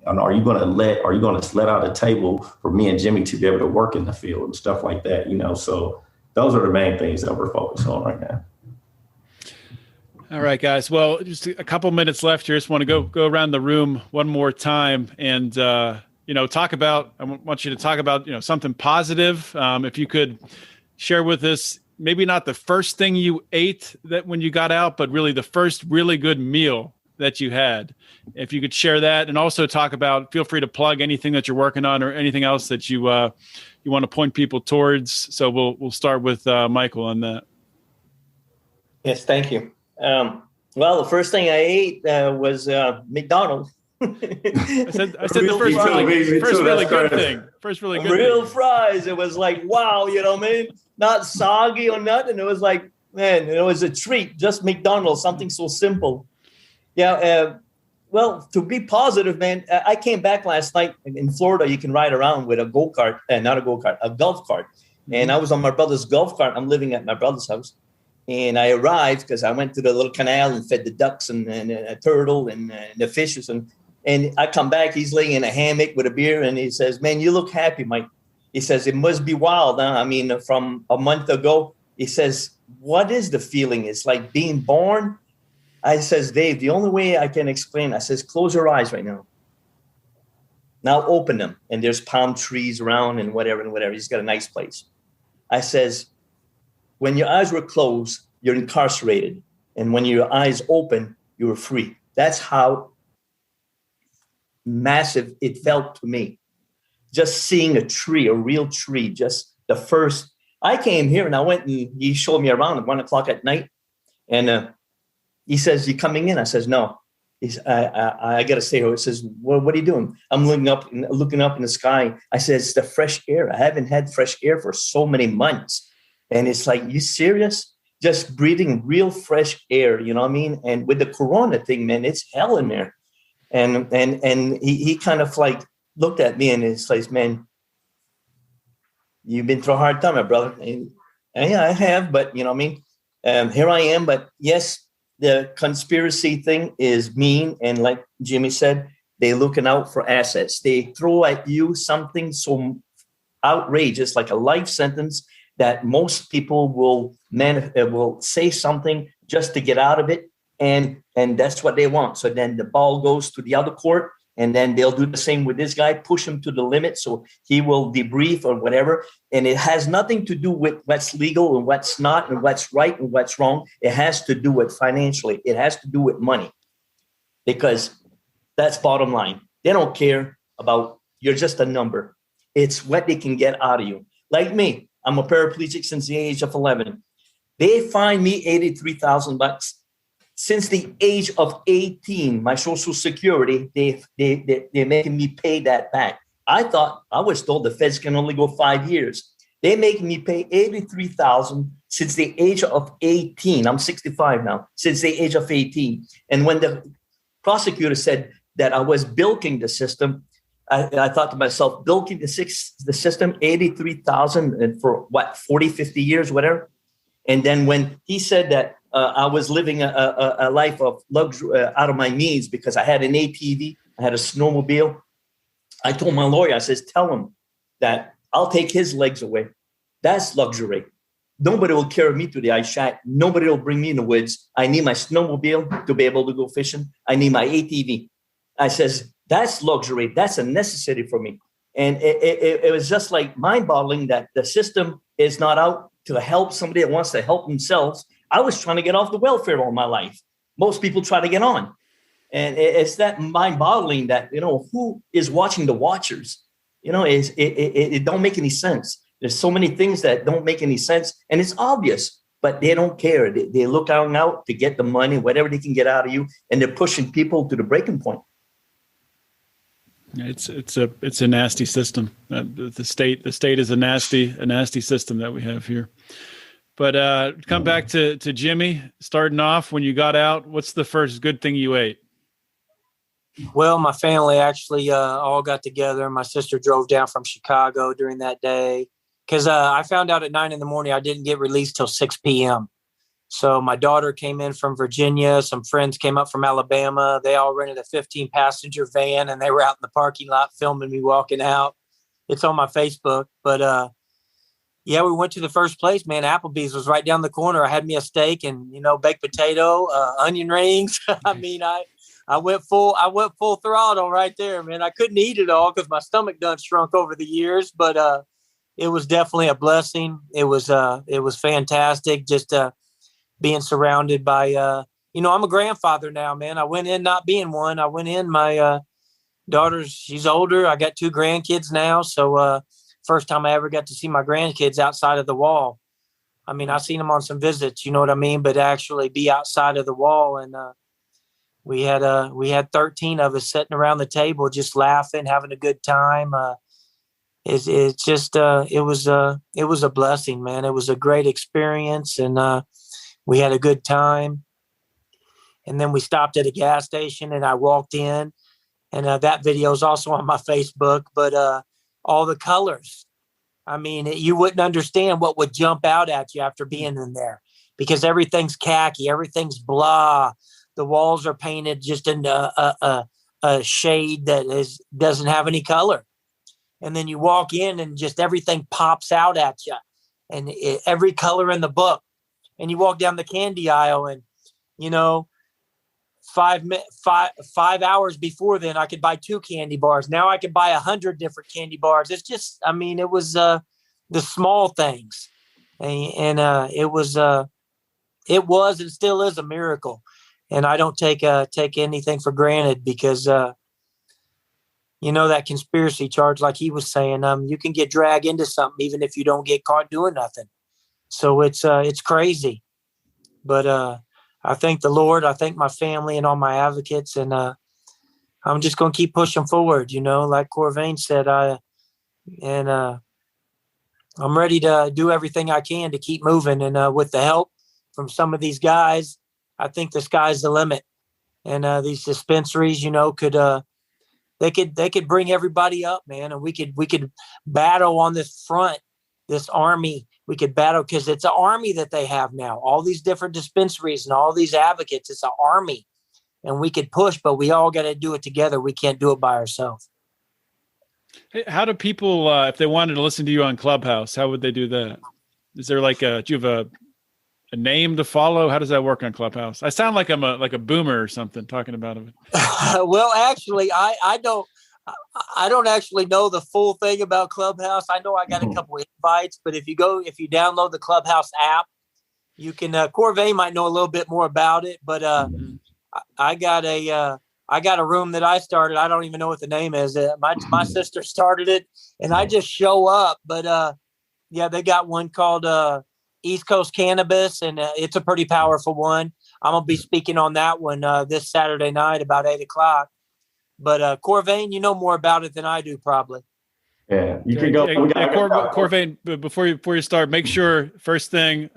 C: are you going to let out a table for me and Jimmy to be able to work in the field and stuff like that? So those are the main things that we're focused on right now.
A: All right, guys. Well, just a couple minutes left here. Just want to go around the room one more time and, talk about, I want you to talk about, something positive. If you could share with us, maybe not the first thing you ate that when you got out, but really the first really good meal that you had. If you could share that, and also talk about, feel free to plug anything that you're working on or anything else that you want to point people towards. So we'll start with Michael on that.
E: Yes, thank you. Well, the first thing I ate was McDonald's.
A: I said the first really good thing. First really good
E: real
A: thing.
E: Fries. It was like, wow, not soggy or nothing. It was like, man, it was a treat. Just McDonald's, something so simple. Yeah. Well, to be positive, man, I came back last night in Florida. You can ride around with a go-kart, not a go-kart, a golf cart. And I was on my brother's golf cart. I'm living at my brother's house. And I arrived because I went to the little canal and fed the ducks and a turtle and the fishes. And I come back, he's laying in a hammock with a beer. And he says, man, you look happy, Mike. He says, it must be wild. Huh? I mean, from a month ago, he says, what is the feeling? It's like being born. I says, Dave, the only way I can explain, I says, close your eyes right now. Now open them. And there's palm trees around and whatever. He's got a nice place. I says, when your eyes were closed, you're incarcerated. And when your eyes open, you were free. That's how massive it felt to me. Just seeing a tree, a real tree, just the first. I came here and I went and he showed me around at 1:00 at night. And he says, you coming in? I says, no. I got to stay here. He says, what are you doing? I'm looking up in the sky. I said, it's the fresh air. I haven't had fresh air for so many months. And it's like, you serious? Just breathing real fresh air, you know what I mean? And with the corona thing, man, it's hell in there. And he kind of like looked at me and he says, man, you've been through a hard time, my brother. And yeah, I have, but you know what I mean? Here I am. But yes, the conspiracy thing is mean. And like Jimmy said, they're looking out for assets. They throw at you something so outrageous, like a life sentence, that most people will say something just to get out of it. And that's what they want. So then the ball goes to the other court, and then they'll do the same with this guy, push him to the limit so he will debrief or whatever. And it has nothing to do with what's legal and what's not and what's right and what's wrong. It has to do with financially. It has to do with money, because that's bottom line. They don't care about, you're just a number. It's what they can get out of you. Like me, I'm a paraplegic since the age of 11. They fined me $83,000. Since the age of 18, my Social Security, they're making me pay that back. I was told the feds can only go 5 years. They're making me pay $83,000 since the age of 18. I'm 65 now, since the age of 18. And when the prosecutor said that I was bilking the system, I thought to myself, bilking the system, $83,000 for what, 40, 50 years, whatever. And then when he said that I was living a life of luxury out of my means because I had an ATV, I had a snowmobile, I told my lawyer, I says, tell him that I'll take his legs away. That's luxury. Nobody will carry me to the ice shack. Nobody will bring me in the woods. I need my snowmobile to be able to go fishing. I need my ATV. I says, that's luxury. That's a necessity for me. And it was just like mind-boggling that the system is not out to help somebody that wants to help themselves. I was trying to get off the welfare all my life. Most people try to get on. And it's that mind-boggling that, you know, who is watching the watchers? You know, it don't make any sense. There's so many things that don't make any sense. And it's obvious, but they don't care. They look out to get the money, whatever they can get out of you. And they're pushing people to the breaking point.
A: It's a nasty system. The state is a nasty system that we have here. But come back to Jimmy. Starting off, when you got out, what's the first good thing you ate?
D: Well, my family actually all got together. My sister drove down from Chicago during that day because I found out at 9 a.m. I didn't get released till 6 p.m. So my daughter came in from Virginia. Some friends came up from Alabama. They all rented a 15-passenger van, and they were out in the parking lot filming me walking out. It's on my Facebook. But, yeah, we went to the first place, man. Applebee's was right down the corner. I had me a steak and, you know, baked potato, onion rings. I mean, I went full throttle right there, man. I couldn't eat it all because my stomach done shrunk over the years, but it was definitely a blessing. It was fantastic. Just being surrounded by, you know, I'm a grandfather now, man. I went in not being one. I went in, my daughter's, she's older. I got 2 grandkids now. So first time I ever got to see my grandkids outside of the wall. I mean, I've seen them on some visits, you know what I mean? But actually be outside of the wall. And we had 13 of us sitting around the table, just laughing, having a good time. It was a blessing, man. It was a great experience. And we had a good time. And then we stopped at a gas station and I walked in, and that video is also on my Facebook, but all the colors. I mean, you wouldn't understand what would jump out at you after being in there, because everything's khaki, everything's blah. The walls are painted just in a shade that doesn't have any color. And then you walk in and just everything pops out at you, and every color in the book. And you walk down the candy aisle, and, you know, 5 hours before then, I could buy 2 candy bars. Now I could buy 100 different candy bars. It's just, I mean, it was the small things, and it was and still is a miracle. And I don't take anything for granted, because you know, that conspiracy charge, like he was saying, you can get dragged into something even if you don't get caught doing nothing. So it's crazy, but I thank the Lord. I thank my family and all my advocates, and I'm just going to keep pushing forward. You know, like Corvain said, I'm ready to do everything I can to keep moving. And with the help from some of these guys, I think the sky's the limit. And these dispensaries, you know, they could bring everybody up, man, and we could battle on this front, this army. We could battle, because it's an army that they have now. All these different dispensaries and all these advocates, it's an army, and we could push, but we all got to do it together. We can't do it by ourselves.
A: Hey, how do people, if they wanted to listen to you on Clubhouse, how would they do that? Is there do you have a name to follow? How does that work on Clubhouse? I sound like I'm a boomer or something talking about it.
D: Well, actually, I don't actually know the full thing about Clubhouse. I know I got a couple of invites, but if you download the Clubhouse app, you can, Corvain might know a little bit more about it, but I got a room that I started. I don't even know what the name is. My sister started it, and I just show up, but yeah, they got one called East Coast Cannabis, and it's a pretty powerful one. I'm going to be speaking on that one this Saturday night about 8:00. But Corvain, you know more about it than I do, probably.
C: Yeah, you can go.
A: Corvain, before you start, make sure first thing,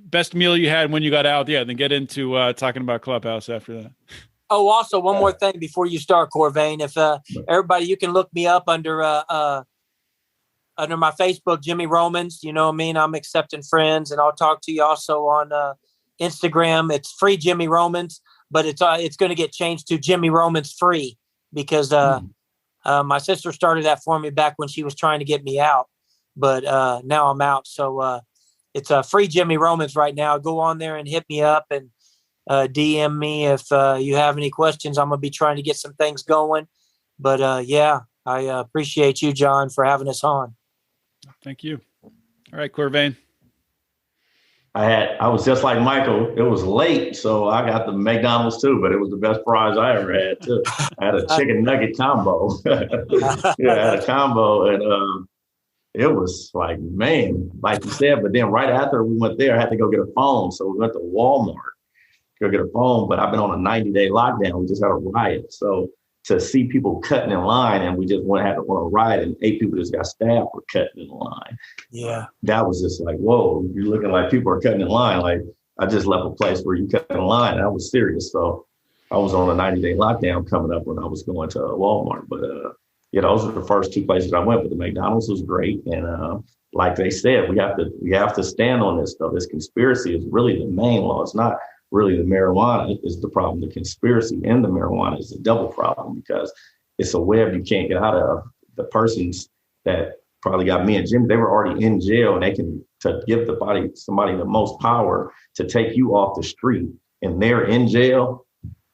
A: best meal you had when you got out. Yeah, then get into talking about Clubhouse after that. Oh,
D: also one more thing before you start, Corvain. If everybody, you can look me up under my Facebook, Jimmy Romans. You know what I mean? I'm accepting friends, and I'll talk to you also on Instagram. It's free Jimmy Romans. But it's going to get changed to Jimmy Romans Free, because my sister started that for me back when she was trying to get me out. But now I'm out. So it's free Jimmy Romans right now. Go on there and hit me up and DM me if you have any questions. I'm going to be trying to get some things going. But yeah, I appreciate you, John, for having us on.
A: Thank you. All right, Corvain.
C: I was just like Michael. It was late, so I got the McDonald's too, but it was the best fries I ever had too. I had a chicken nugget combo. Yeah, I had a combo, and it was like, man, like you said. But then right after we went there, I had to go get a phone, so we went to Walmart to go get a phone. But I've been on a 90-day lockdown. We just had a riot, so to see people cutting in line, and we just had to want to riot, and 8 people just got stabbed for cutting in line.
D: Yeah,
C: that was just like, whoa, you're looking like people are cutting in line. Like, I just left a place where you cut in line, and I was serious. So I was on a 90-day lockdown coming up when I was going to Walmart. But yeah, those were the first 2 places I went. But the McDonald's was great, and like they said, we have to stand on this stuff. This conspiracy is really the main law. It's not really the marijuana is the problem. The conspiracy and the marijuana is a double problem, because it's a web you can't get out of. The persons that probably got me and Jimmy, they were already in jail, and they can to give somebody the most power to take you off the street, and they're in jail.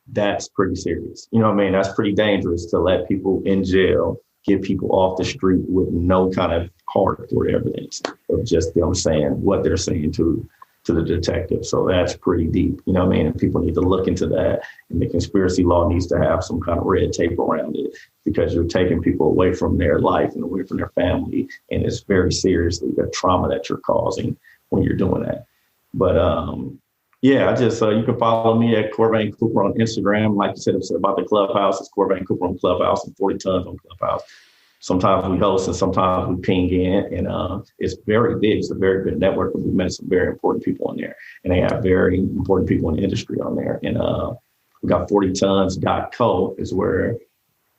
C: That's pretty serious. You know what I mean? That's pretty dangerous to let people in jail get people off the street with no kind of hardcore evidence of just them saying what they're saying to the detective. So that's pretty deep, you know what I mean? And people need to look into that. And the conspiracy law needs to have some kind of red tape around it, because you're taking people away from their life and away from their family. And it's very seriously the trauma that you're causing when you're doing that. But yeah, I just, you can follow me at Corvain Cooper on Instagram. Like you said, about the Clubhouse, it's Corvain Cooper on Clubhouse and 40 Tons on Clubhouse. Sometimes we host and sometimes we ping in, and it's very big. It's a very good network. We met some very important people on there, and they have very important people in the industry on there. And we got 40tons.co is where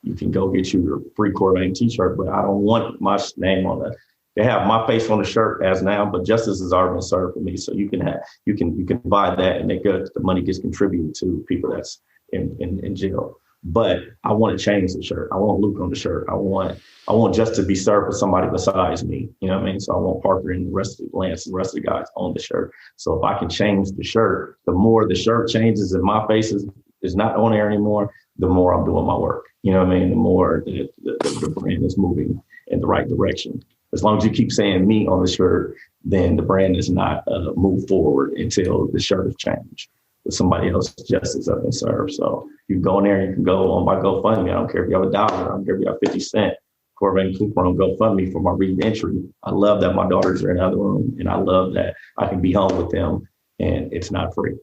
C: you can go get you your free Corvain t-shirt, but I don't want my name on it. They have my face on the shirt as now, but justice has already been served for me. So you can buy that, and the money gets contributed to people that's in jail. But I want to change the shirt. I want Luke on the shirt. I want just to be served for somebody besides me. You know what I mean? So I want Parker and the rest of Lance and the rest of the guys on the shirt. So if I can change the shirt, the more the shirt changes and my face is not on there anymore, the more I'm doing my work. You know what I mean? The more the brand is moving in the right direction. As long as you keep saying me on the shirt, then the brand is not moved forward until the shirt is changed with somebody else's justice has been served. So you can go in there, you can go on my GoFundMe. I don't care if you have $1, I don't care if you have 50 cents. Corvain Cooper on GoFundMe for my re-entry. I love that my daughters are in another room, and I love that I can be home with them, and it's not free,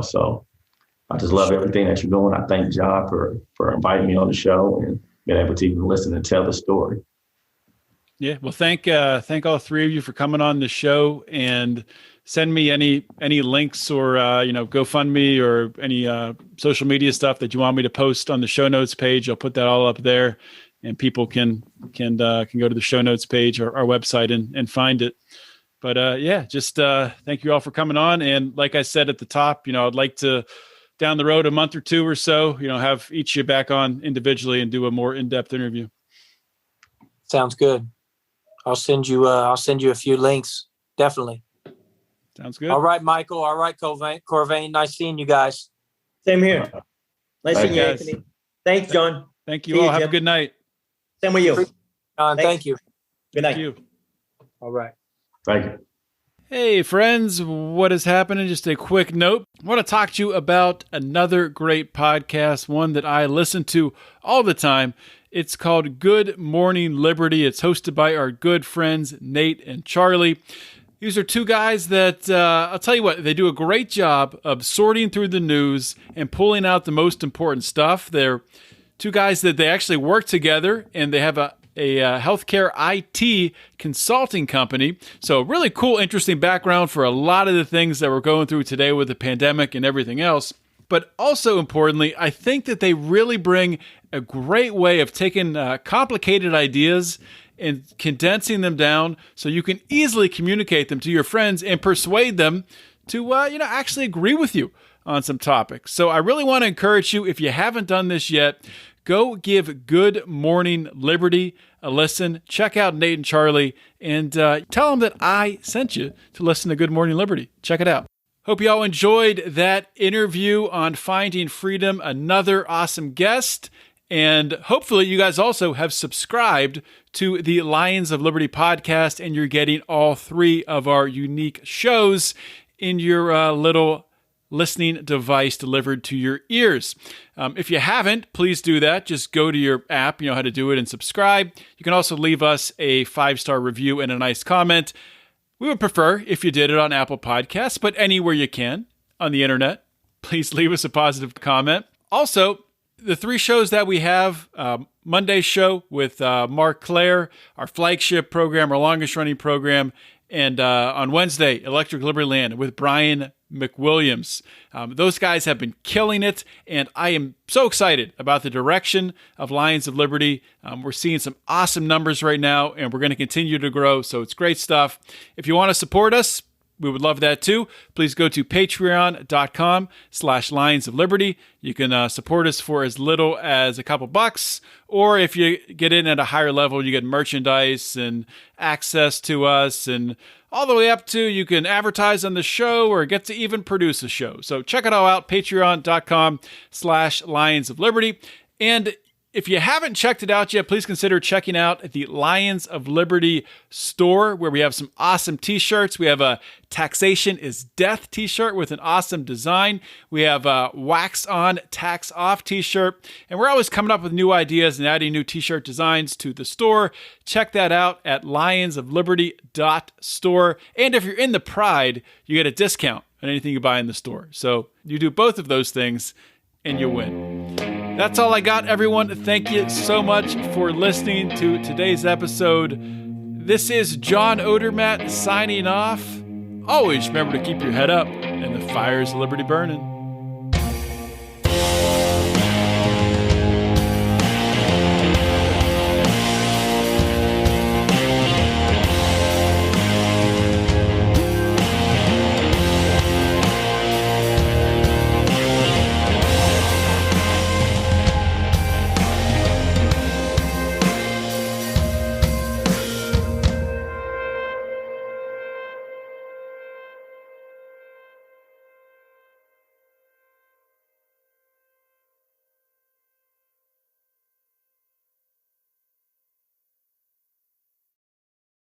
C: so I just love everything that you're doing. I thank John for inviting me on the show and being able to even listen and tell the story.
A: Yeah. Well, thank all three of you for coming on the show, and send me any links or, GoFundMe or any social media stuff that you want me to post on the show notes page. I'll put that all up there, and people can go to the show notes page or our website and find it. But just thank you all for coming on. And like I said at the top, I'd like to, down the road, a month or two or so, have each of you back on individually and do a more in-depth interview.
D: Sounds good. I'll send you a few links. Definitely.
A: Sounds good.
D: All right, Michael. All right, Corvain. Nice seeing you guys.
E: Same here. Nice seeing you,
A: guys.
E: Anthony. Thanks, John.
A: Thank you all. Have a good night.
E: Same with you.
D: Thank you.
E: Good night.
A: Thank you.
D: All right.
C: Thank you.
A: Hey friends, what is happening? Just a quick note. I want to talk to you about another great podcast, one that I listen to all the time. It's called Good Morning Liberty. It's hosted by our good friends, Nate and Charlie. These are two guys that, I'll tell you what, they do a great job of sorting through the news and pulling out the most important stuff. They're two guys that they actually work together, and they have a healthcare IT consulting company. So really cool, interesting background for a lot of the things that we're going through today with the pandemic and everything else. But also importantly, I think that they really bring a great way of taking complicated ideas and condensing them down so you can easily communicate them to your friends and persuade them to actually agree with you on some topics. So I really want to encourage you, if you haven't done this yet, go give Good Morning Liberty a listen. Check out Nate and Charlie, and tell them that I sent you to listen to Good Morning Liberty. Check it out. Hope you all enjoyed that interview on Finding Freedom. Another awesome guest. And hopefully you guys also have subscribed to the Lions of Liberty podcast, and you're getting all three of our unique shows in your little listening device delivered to your ears. If you haven't, please do that. Just go to your app, you know how to do it, and subscribe. You can also leave us a 5-star review and a nice comment. We would prefer if you did it on Apple Podcasts, but anywhere you can on the internet, please leave us a positive comment. Also, the 3 shows that we have, Monday's show with Mark Claire, our flagship program, our longest running program, and on Wednesday, Electric Liberty Land with Brian McWilliams. Those guys have been killing it, and I am so excited about the direction of Lions of Liberty. We're seeing some awesome numbers right now, and we're going to continue to grow, so it's great stuff. If you want to support us, we would love that too. Please go to patreon.com/Lions of Liberty. You can support us for as little as a couple bucks, or if you get in at a higher level, you get merchandise and access to us, and all the way up to you can advertise on the show or get to even produce a show. So check it all out, patreon.com/Lions of Liberty. And if you haven't checked it out yet, please consider checking out the Lions of Liberty store, where we have some awesome t-shirts. We have a Taxation is Death t-shirt with an awesome design. We have a Wax On, Tax Off t-shirt. And we're always coming up with new ideas and adding new t-shirt designs to the store. Check that out at lionsofliberty.store. And if you're in the Pride, you get a discount on anything you buy in the store. So you do both of those things and you win. That's all I got, everyone. Thank you so much for listening to today's episode. This is John Odermatt signing off. Always remember to keep your head up and the fires of liberty burning.